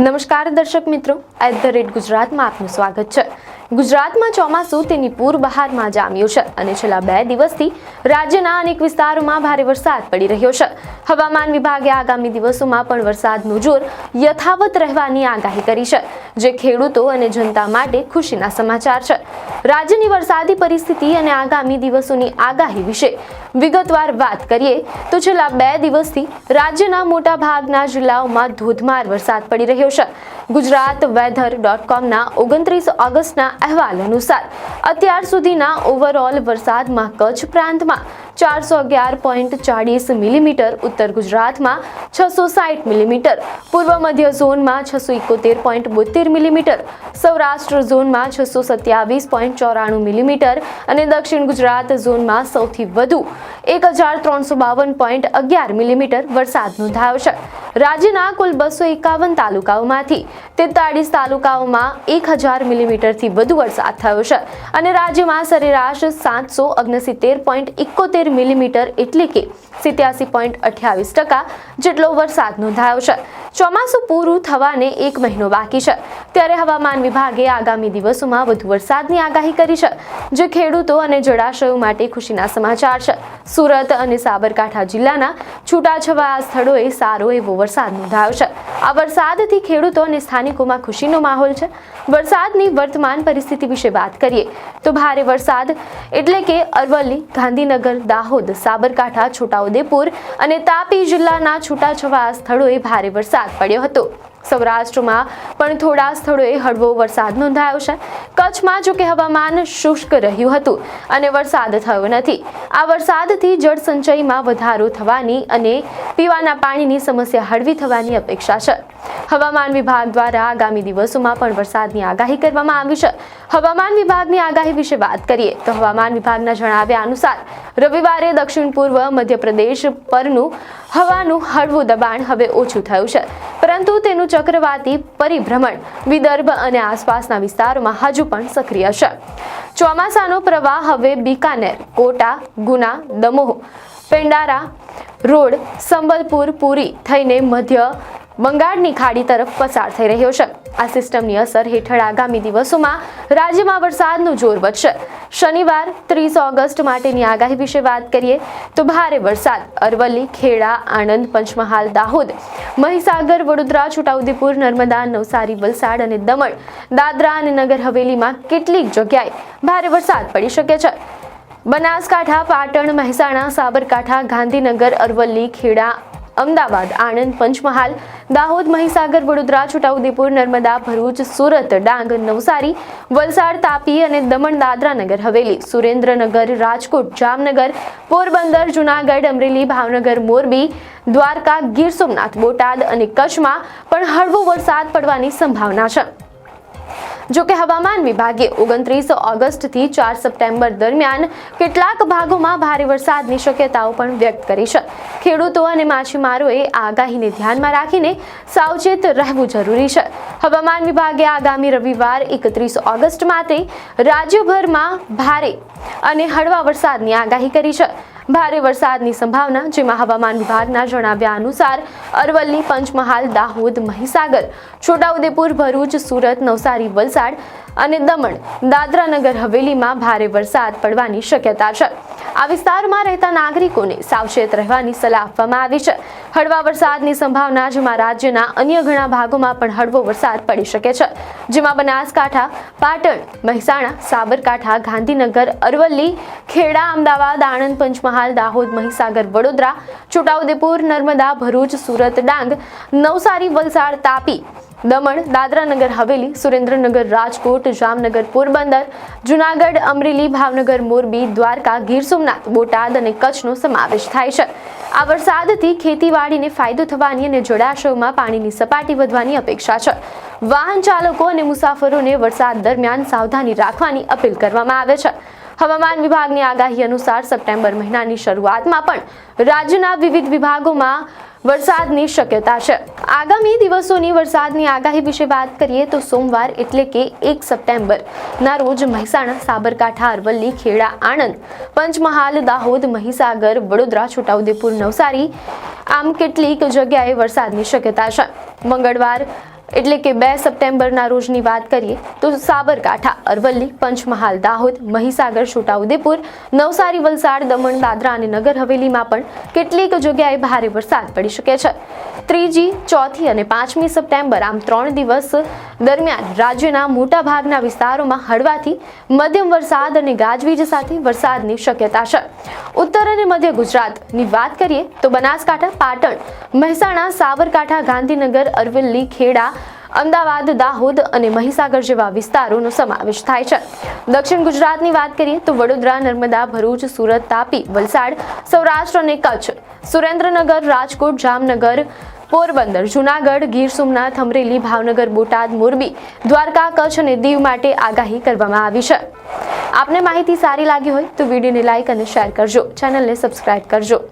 નમસ્કાર દર્શક મિત્રો, @ગુજરાતમાં આપનું સ્વાગત છે। ગુજરાતમાં ચોમાસું તેની પૂર બહારમાં જામ્યું છે અને છેલ્લા 2 દિવસથી રાજ્યના અનેક વિસ્તારોમાં ભારે વરસાદ પડી રહ્યો છે। હવામાન વિભાગે આગામી દિવસોમાં પણ વરસાદનું જોર યથાવત રહેવાની આગાહી કરી છે, જે ખેડૂતો અને જનતા માટે ખુશીના સમાચાર છે। રાજ્યની વરસાદી પરિસ્થિતિ અને આગામી દિવસોની આગાહી વિશે વિગતવાર વાત કરીએ તો છેલ્લા 2 દિવસથી રાજ્યના મોટા ભાગના જિલ્લાઓમાં ધોધમાર વરસાદ પડી રહ્યો છે। ગુજરાત weather.com ના 29 ઓગસ્ટના અહેવાલ અનુસાર અત્યાર સુધીના ઓવરઓલ વરસાદમાં કચ્છ પ્રાંતમાં 411.40 મિલીમીટર, ઉત્તર ગુજરાતમાં 660 મિલીમીટર, પૂર્વ મધ્ય ઝોનમાં 671.72 મિલીમીટર, સૌરાષ્ટ્ર ઝોનમાં 627.94 મિલીમીટર અને દક્ષિણ ગુજરાત ઝોનમાં સૌથી વધુ 1352.11 મિલીમીટર વરસાદ નોંધાયો છે। રાજ્યના કુલ 251 તાલુકાઓમાંથી 43 તાલુકાઓમાં 1000 મિલીમીટરથી વધુ વરસાદ થયો છે અને રાજ્યમાં સરેરાશ 769.71 મિલીમીટર એટલે કે 87.28% જેટલો વરસાદ નોંધાયો છે। ચોમાસું પૂરું થવાને 1 મહિનો બાકી છે, ત્યારે હવામાન વિભાગે આગામી દિવસોમાં વધુ વરસાદની આગાહી કરી છે, જે ખેડૂતો અને જળાશયો માટે ખુશીના સમાચાર છે। સુરત અને સાબરકાંઠા જિલ્લાના છૂટાછવાયા સ્થળોએ સારો એવો વરસાદ નોંધાયો છે। આ વરસાદથી ખેડૂતો અને સ્થાનિકોમાં ખુશીનો માહોલ છે। વરસાદની વર્તમાન પરિસ્થિતિ વિશે વાત કરીએ તો ભારે વરસાદ એટલે કે અરવલ્લી, ગાંધીનગર, દાહોદ, સાબરકાંઠા, છોટાઉદેપુર અને તાપી જિલ્લાના છૂટાછવાયા સ્થળોએ ભારે વરસાદ પડ્યો હતો। સૌરાષ્ટ્રમાં પણ થોડા સ્થળોએ હળવો વરસાદ નોંધાયો છે। કચ્છમાં જો કે હવામાન શુષ્ક રહ્યું હતું અને વરસાદ થયો નથી। આ વરસાદથી જળ સંચયમાં વધારો થવાની અને પીવાના પાણીની સમસ્યા હળવી થવાની અપેક્ષા છે। હવામાન વિભાગ દ્વારા આગામી દિવસોમાં પણ વરસાદની આગાહી કરવામાં આવી છે। હવામાન વિભાગની આગાહી વિશે વાત કરીએ તો હવામાન વિભાગના જણાવ્યા અનુસાર રવિવારે દક્ષિણ પૂર્વ મધ્યપ્રદેશ પરનું હવાનું હળવું દબાણ હવે ઓછું થયું છે, પરંતુ તેનું ચક્રવાતી પરિભ્રમણ વિદર્ભ અને આસપાસના વિસ્તારોમાં હજુ પણ સક્રિય છે। ચોમાસાનો પ્રવાહ હવે બીકાનેર, કોટા, ગુના, દમોહ, પેંડારા રોડ, સંબલપુર, પુરી થઈને મધ્ય બંગાળની ખાડી તરફ પસાર થઈ રહ્યો છે। આ સિસ્ટમની અસર હેઠળ આગામી દિવસોમાં રાજ્યમાં વરસાદનું જોર વધશે। શનિવાર 30 ઓગસ્ટ માટેની આગાહી વિશે વાત કરીએ તો ભારે વરસાદ અરવલ્લી, ખેડા, આણંદ, પંચમહાલ, દાહોદ, મહીસાગર, વડોદરા, છોટાઉદેપુર, નર્મદા, નવસારી, વલસાડ અને દમણ, દાદરા અને નગર હવેલીમાં કેટલીક જગ્યાએ ભારે વરસાદ પડી શકે છે। બનાસકાંઠા, પાટણ, મહેસાણા, સાબરકાંઠા, ગાંધીનગર, અરવલ્લી, ખેડા, અમદાવાદ, આણંદ, પંચમહાલ, દાહોદ, મહીસાગર, વડોદરા, છોટાઉદેપુર, નર્મદા, ભરૂચ, સુરત, ડાંગ, નવસારી, વલસાડ, તાપી અને દમણ, દાદરા નગર હવેલી, સુરેન્દ્રનગર, રાજકોટ, જામનગર, પોરબંદર, જૂનાગઢ, અમરેલી, ભાવનગર, મોરબી, દ્વારકા, ગીર સોમનાથ, બોટાદ અને કચ્છમાં પણ હળવો વરસાદ પડવાની સંભાવના છે। જો કે હવામાન વિભાગે 29 ઓગસ્ટથી 4 સપ્ટેમ્બર દરમિયાન કેટલાક ભાગોમાં ભારે વરસાદની શક્યતાઓ પણ વ્યક્ત કરી છે। ખેડૂતો અને માછીમારોએ આગાહીને ધ્યાનમાં રાખીને સાવચેત રહેવું જરૂરી છે। હવામાન વિભાગે આગામી રવિવાર 31 ઓગસ્ટ માટે રાજ્યભરમાં ભારે અને હળવા વરસાદની આગાહી કરી છે। ભારે વરસાદની સંભાવના, જેમાં હવામાન વિભાગના જણાવ્યા અનુસાર અરવલ્લી, પંચમહાલ, દાહોદ, મહીસાગર, છોટાઉદેપુર, ભરૂચ, સુરત, નવસારી, વલસાડ અને દમણ, દાદરા નગર હવેલીમાં ભારે વરસાદ પડવાની શક્યતા છે। આ વિસ્તારમાં રહેતા નાગરિકોને સાવચેત રહેવાની સલાહ આપવામાં આવી છે। હળવા વરસાદની સંભાવના, જેમાં રાજ્યના અન્ય ઘણા ભાગોમાં પણ હળવો વરસાદ પડી શકે છે, જેમાં બનાસકાંઠા, પાટણ, મહેસાણા, સાબરકાંઠા, ગાંધીનગર, અરવલ્લી, ખેડા, અમદાવાદ, આણંદ, પંચમહાલ, દાહોદ, મહીસાગર, વડોદરા, છોટાઉદેપુર, નર્મદા, ભરૂચ, સુરત, ડાંગ, નવસારી, વલસાડ, તાપી, દમણ, દાદરા નગર હવેલી, સુરેન્દ્રનગર, રાજકોટ, જામનગર, પોરબંદર, જૂનાગઢ, અમરેલી, ભાવનગર, મોરબી, દ્વારકા, ગીર સોમનાથ, બોટાદ અને કચ્છનો સમાવેશ થાય છે। આ વરસાદથી ખેતીવાડીને ફાયદો થવાની અને જળાશયોમાં પાણીની સપાટી વધવાની અપેક્ષા છે। વાહન ચાલકો અને મુસાફરોને વરસાદ દરમિયાન સાવધાની રાખવાની અપીલ કરવામાં આવે છે। હવામાન વિભાગની આગાહી અનુસાર સપ્ટેમ્બર મહિનાની શરૂઆતમાં પણ રાજ્યના વિવિધ વિભાગોમાં વરસાદની શક્યતા છે। આગામી દિવસોની વરસાદની આગાહી વિશે વાત કરીએ તો સોમવાર એટલે કે 1 સપ્ટેમ્બરના રોજ મહેસાણા, સાબરકાંઠા, અરવલ્લી, ખેડા, આણંદ, પંચમહાલ, દાહોદ, મહીસાગર, વડોદરા, છોટાઉદેપુર, નવસારી આમ કેટલીક જગ્યાએ વરસાદની શક્યતા છે। મંગળવાર એટલે કે 2 સપ્ટેમ્બરના રોજની વાત કરીએ તો સાબરકાંઠા, અરવલ્લી, પંચમહાલ, દાહોદ, મહીસાગર, છોટાઉદેપુર, નવસારી, વલસાડ, દમણ, દાદરા અને નગર હવેલીમાં પણ કેટલીક જગ્યાએ ભારે વરસાદ પડી શકે છે. 3જી, 4થી અને 5મી સપ્ટેમ્બર આમ 3 દિવસ દરમિયાન રાજ્યના મોટા ભાગના વિસ્તારોમાં હળવાથી મધ્યમ વરસાદ અને ગાજવીજ સાથે વરસાદની શક્યતા છે. ઉત્તર અને મધ્ય ગુજરાતની વાત કરીએ તો બનાસકાંઠા, પાટણ, મહેસાણા, સાબરકાંઠા, ગાંધીનગર, અરવલ્લી, ખેડા, અમદાવાદ, દાહોદ અને મહીસાગર જેવા વિસ્તારોનો સમાવેશ થાય છે. દક્ષિણ ગુજરાતની વાત કરીએ તો વડોદરા, નર્મદા, ભરૂચ, સુરત, તાપી, વલસાડ, સૌરાષ્ટ્ર અને કચ્છ, સુરેન્દ્રનગર, રાજકોટ, જામનગર, પોરબંદર, જૂનાગઢ, ગીર સોમનાથ, અમરેલી, ભાવનગર, બોટાદ, મોરબી, દ્વારકા, કચ્છ અને દીવ માટે આગાહી કરવામાં આવી છે. આપને માહિતી સારી લાગી હોય તો વિડીયોને લાઇક અને શેર કરજો, ચેનલને સબસ્ક્રાઇબ કરજો.